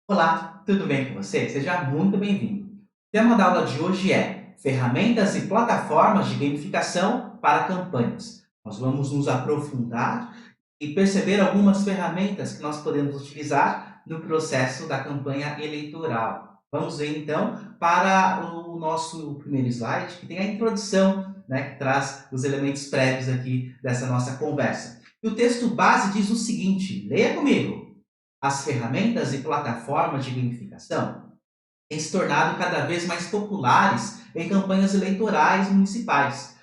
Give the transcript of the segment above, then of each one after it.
Olá, tudo bem com você? Seja muito bem-vindo. O tema da aula de hoje é ferramentas e plataformas de gamificação para campanhas. Nós vamos nos aprofundar e perceber algumas ferramentas que nós podemos utilizar no processo da campanha eleitoral. Vamos ver então para o nosso primeiro slide, que tem a introdução, né, que traz os elementos prévios aqui dessa nossa conversa. E o texto base diz o seguinte: leia comigo. As ferramentas e plataformas de gamificação têm se tornado cada vez mais populares em campanhas eleitorais municipais,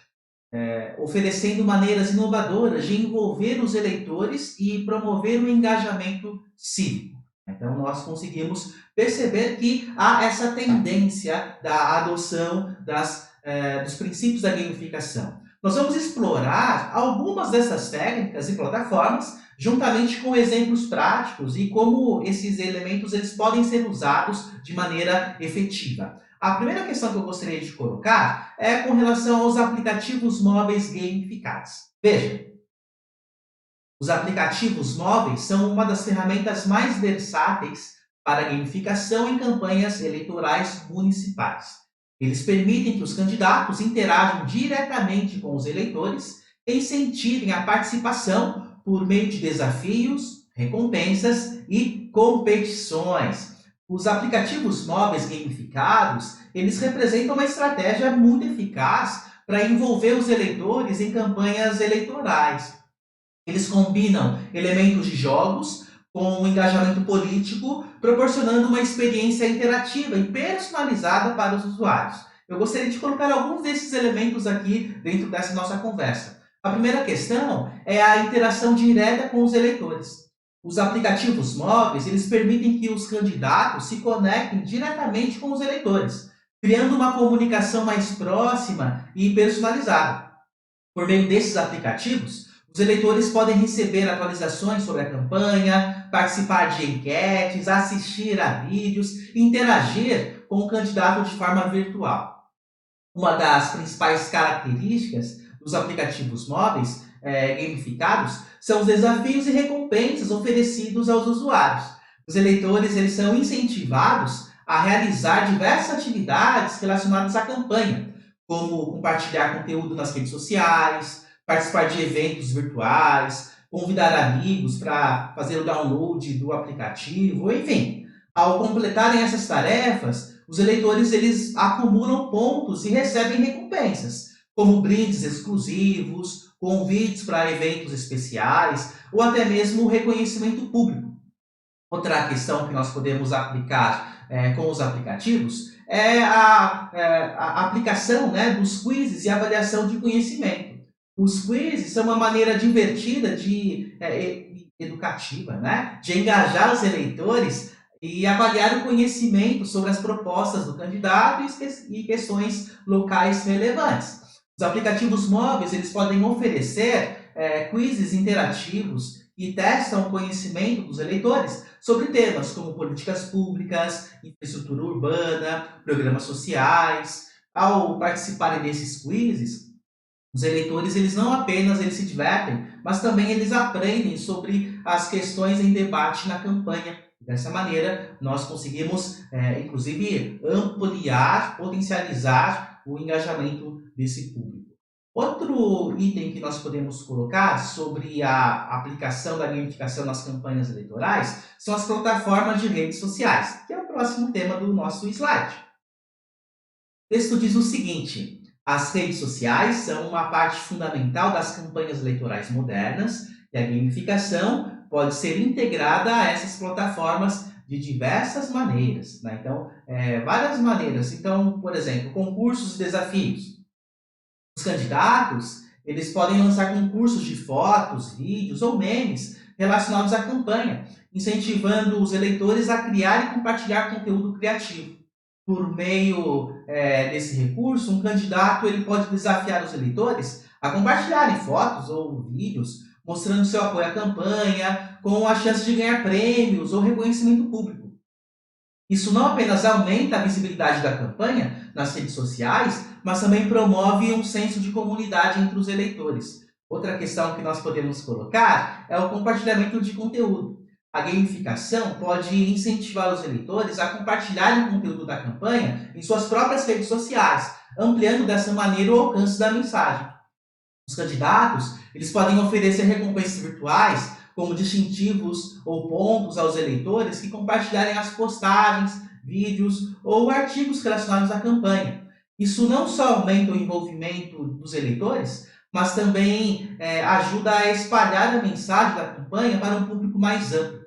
oferecendo maneiras inovadoras de envolver os eleitores e promover o engajamento cívico. Então, nós conseguimos perceber que há essa tendência da adoção dos princípios da gamificação. Nós vamos explorar algumas dessas técnicas e plataformas, juntamente com exemplos práticos e como esses elementos eles podem ser usados de maneira efetiva. A primeira questão que eu gostaria de colocar é com relação aos aplicativos móveis gamificados. Veja, os aplicativos móveis são uma das ferramentas mais versáteis para a gamificação em campanhas eleitorais municipais. Eles permitem que os candidatos interajam diretamente com os eleitores e incentivem a participação por meio de desafios, recompensas e competições. Os aplicativos móveis gamificados, eles representam uma estratégia muito eficaz para envolver os eleitores em campanhas eleitorais. Eles combinam elementos de jogos com o engajamento político, proporcionando uma experiência interativa e personalizada para os usuários. Eu gostaria de colocar alguns desses elementos aqui dentro dessa nossa conversa. A primeira questão é a interação direta com os eleitores. Os aplicativos móveis, eles permitem que os candidatos se conectem diretamente com os eleitores, criando uma comunicação mais próxima e personalizada. Por meio desses aplicativos, os eleitores podem receber atualizações sobre a campanha, participar de enquetes, assistir a vídeos e interagir com o candidato de forma virtual. Uma das principais características dos aplicativos móveis gamificados são os desafios e recompensas oferecidos aos usuários. Os eleitores eles são incentivados a realizar diversas atividades relacionadas à campanha, como compartilhar conteúdo nas redes sociais, participar de eventos virtuais, convidar amigos para fazer o download do aplicativo, enfim. Ao completarem essas tarefas, os eleitores eles acumulam pontos e recebem recompensas, como brindes exclusivos, convites para eventos especiais ou até mesmo reconhecimento público. Outra questão que nós podemos aplicar com os aplicativos é a aplicação, né, dos quizzes e avaliação de conhecimento. Os quizzes são uma maneira divertida educativa, né, de engajar os eleitores e avaliar o conhecimento sobre as propostas do candidato e questões locais relevantes. Os aplicativos móveis eles podem oferecer quizzes interativos e testam o conhecimento dos eleitores sobre temas como políticas públicas, infraestrutura urbana, programas sociais. Ao participarem desses quizzes, os eleitores eles não apenas eles se divertem, mas também eles aprendem sobre as questões em debate na campanha. Dessa maneira, nós conseguimos, inclusive, ampliar, potencializar o engajamento desse público. Outro item que nós podemos colocar sobre a aplicação da gamificação nas campanhas eleitorais são as plataformas de redes sociais, que é o próximo tema do nosso slide. O texto diz o seguinte: as redes sociais são uma parte fundamental das campanhas eleitorais modernas e a gamificação pode ser integrada a essas plataformas de diversas maneiras, né? Então, várias maneiras. Então, por exemplo, concursos e desafios. Os candidatos, eles podem lançar concursos de fotos, vídeos ou memes relacionados à campanha, incentivando os eleitores a criar e compartilhar conteúdo criativo. Por meio desse recurso, um candidato ele pode desafiar os eleitores a compartilharem fotos ou vídeos mostrando seu apoio à campanha, com a chance de ganhar prêmios ou reconhecimento público. Isso não apenas aumenta a visibilidade da campanha nas redes sociais, mas também promove um senso de comunidade entre os eleitores. Outra questão que nós podemos colocar é o compartilhamento de conteúdo. A gamificação pode incentivar os eleitores a compartilharem o conteúdo da campanha em suas próprias redes sociais, ampliando dessa maneira o alcance da mensagem. Os candidatos, eles podem oferecer recompensas virtuais, como distintivos ou pontos aos eleitores que compartilharem as postagens, vídeos ou artigos relacionados à campanha. Isso não só aumenta o envolvimento dos eleitores, mas também ajuda a espalhar a mensagem da campanha para um público mais amplo.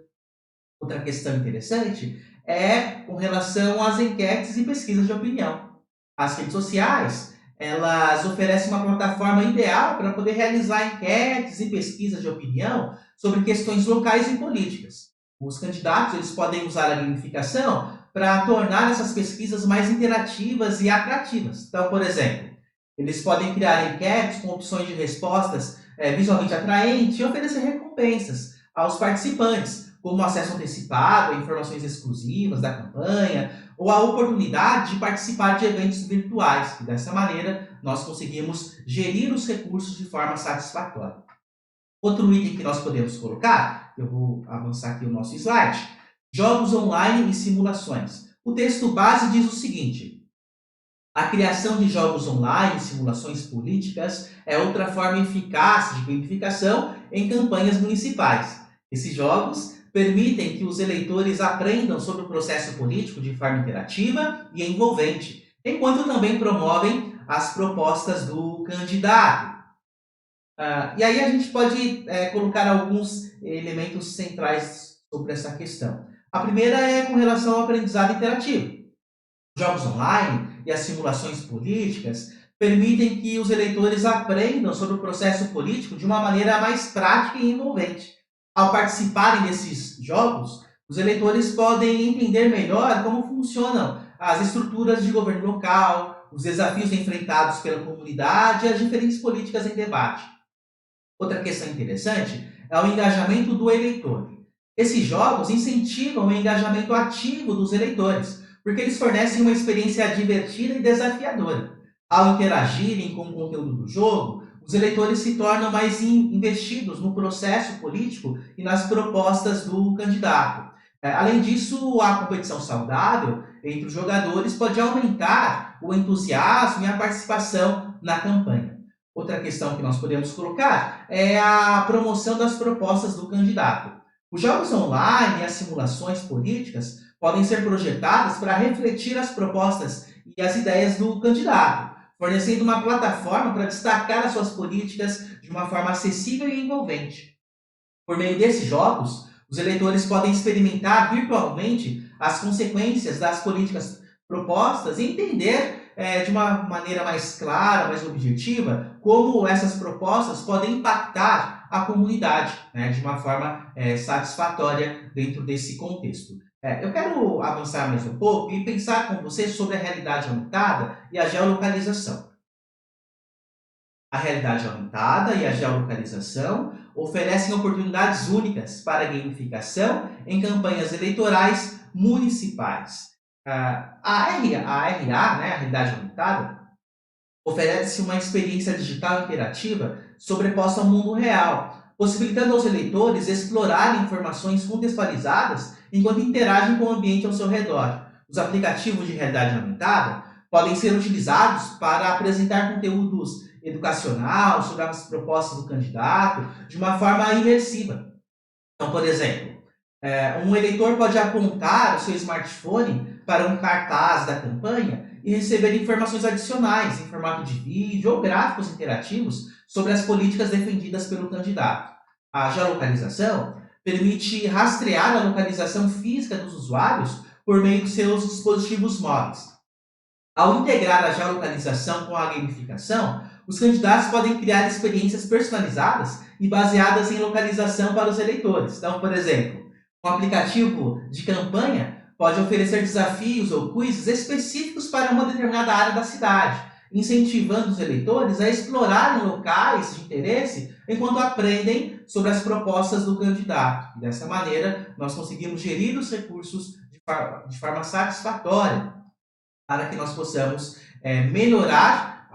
Outra questão interessante é com relação às enquetes e pesquisas de opinião. As redes sociais, elas oferecem uma plataforma ideal para poder realizar enquetes e pesquisas de opinião sobre questões locais e políticas. Os candidatos, eles podem usar a gamificação para tornar essas pesquisas mais interativas e atrativas. Então, por exemplo, eles podem criar enquetes com opções de respostas visualmente atraentes e oferecer recompensas aos participantes, como acesso antecipado a informações exclusivas da campanha, ou a oportunidade de participar de eventos virtuais. E dessa maneira, nós conseguimos gerir os recursos de forma satisfatória. Outro item que nós podemos colocar, eu vou avançar aqui o nosso slide, jogos online e simulações. O texto base diz o seguinte: a criação de jogos online e simulações políticas é outra forma eficaz de gamificação em campanhas municipais. Esses jogos permitem que os eleitores aprendam sobre o processo político de forma interativa e envolvente, enquanto também promovem as propostas do candidato. E aí a gente pode colocar alguns elementos centrais sobre essa questão. A primeira é com relação ao aprendizado interativo. Jogos online e as simulações políticas permitem que os eleitores aprendam sobre o processo político de uma maneira mais prática e envolvente. Ao participarem desses jogos, os eleitores podem entender melhor como funcionam as estruturas de governo local, os desafios enfrentados pela comunidade e as diferentes políticas em debate. Outra questão interessante é o engajamento do eleitor. Esses jogos incentivam o engajamento ativo dos eleitores, porque eles fornecem uma experiência divertida e desafiadora. Ao interagirem com o conteúdo do jogo, os eleitores se tornam mais investidos no processo político e nas propostas do candidato. Além disso, a competição saudável entre os jogadores pode aumentar o entusiasmo e a participação na campanha. Outra questão que nós podemos colocar é a promoção das propostas do candidato. Os jogos online e as simulações políticas podem ser projetadas para refletir as propostas e as ideias do candidato, fornecendo uma plataforma para destacar as suas políticas de uma forma acessível e envolvente. Por meio desses jogos, os eleitores podem experimentar virtualmente as consequências das políticas propostas e entender de uma maneira mais clara, mais objetiva, como essas propostas podem impactar a comunidade, né, de uma forma satisfatória dentro desse contexto. Eu quero avançar mais um pouco e pensar com você sobre a realidade aumentada e a geolocalização. A realidade aumentada e a geolocalização oferecem oportunidades únicas para a gamificação em campanhas eleitorais municipais. A né, a realidade aumentada, oferece uma experiência digital interativa sobreposta ao mundo real, possibilitando aos eleitores explorarem informações contextualizadas enquanto interagem com o ambiente ao seu redor. Os aplicativos de realidade aumentada podem ser utilizados para apresentar conteúdos educacional sobre as propostas do candidato de uma forma imersiva. Então, por exemplo, um eleitor pode apontar o seu smartphone para um cartaz da campanha e receber informações adicionais em formato de vídeo ou gráficos interativos sobre as políticas defendidas pelo candidato. A geolocalização permite rastrear a localização física dos usuários por meio dos seus dispositivos móveis. Ao integrar a geolocalização com a gamificação, os candidatos podem criar experiências personalizadas e baseadas em localização para os eleitores. Então, por exemplo, um aplicativo de campanha pode oferecer desafios ou quizzes específicos para uma determinada área da cidade, incentivando os eleitores a explorarem locais de interesse enquanto aprendem sobre as propostas do candidato. E dessa maneira, nós conseguimos gerir os recursos de forma satisfatória para que nós possamos melhorar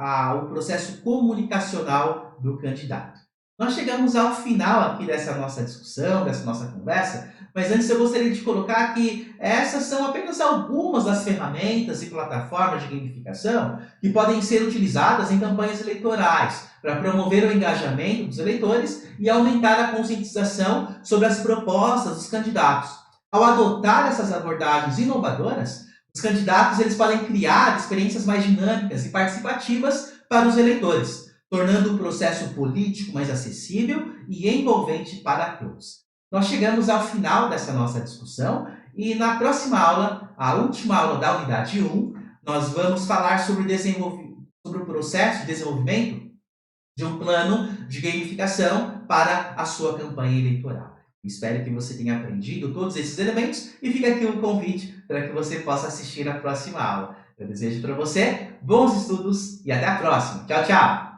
o processo comunicacional do candidato. Nós chegamos ao final aqui dessa nossa discussão, dessa nossa conversa, mas antes eu gostaria de colocar que essas são apenas algumas das ferramentas e plataformas de gamificação que podem ser utilizadas em campanhas eleitorais para promover o engajamento dos eleitores e aumentar a conscientização sobre as propostas dos candidatos. Ao adotar essas abordagens inovadoras, os candidatos eles podem criar experiências mais dinâmicas e participativas para os eleitores, tornando o processo político mais acessível e envolvente para todos. Nós chegamos ao final dessa nossa discussão e na próxima aula, a última aula da unidade 1, nós vamos falar sobre o processo de desenvolvimento de um plano de gamificação para a sua campanha eleitoral. Espero que você tenha aprendido todos esses elementos e fica aqui um convite para que você possa assistir a próxima aula. Eu desejo para você bons estudos e até a próxima. Tchau, tchau!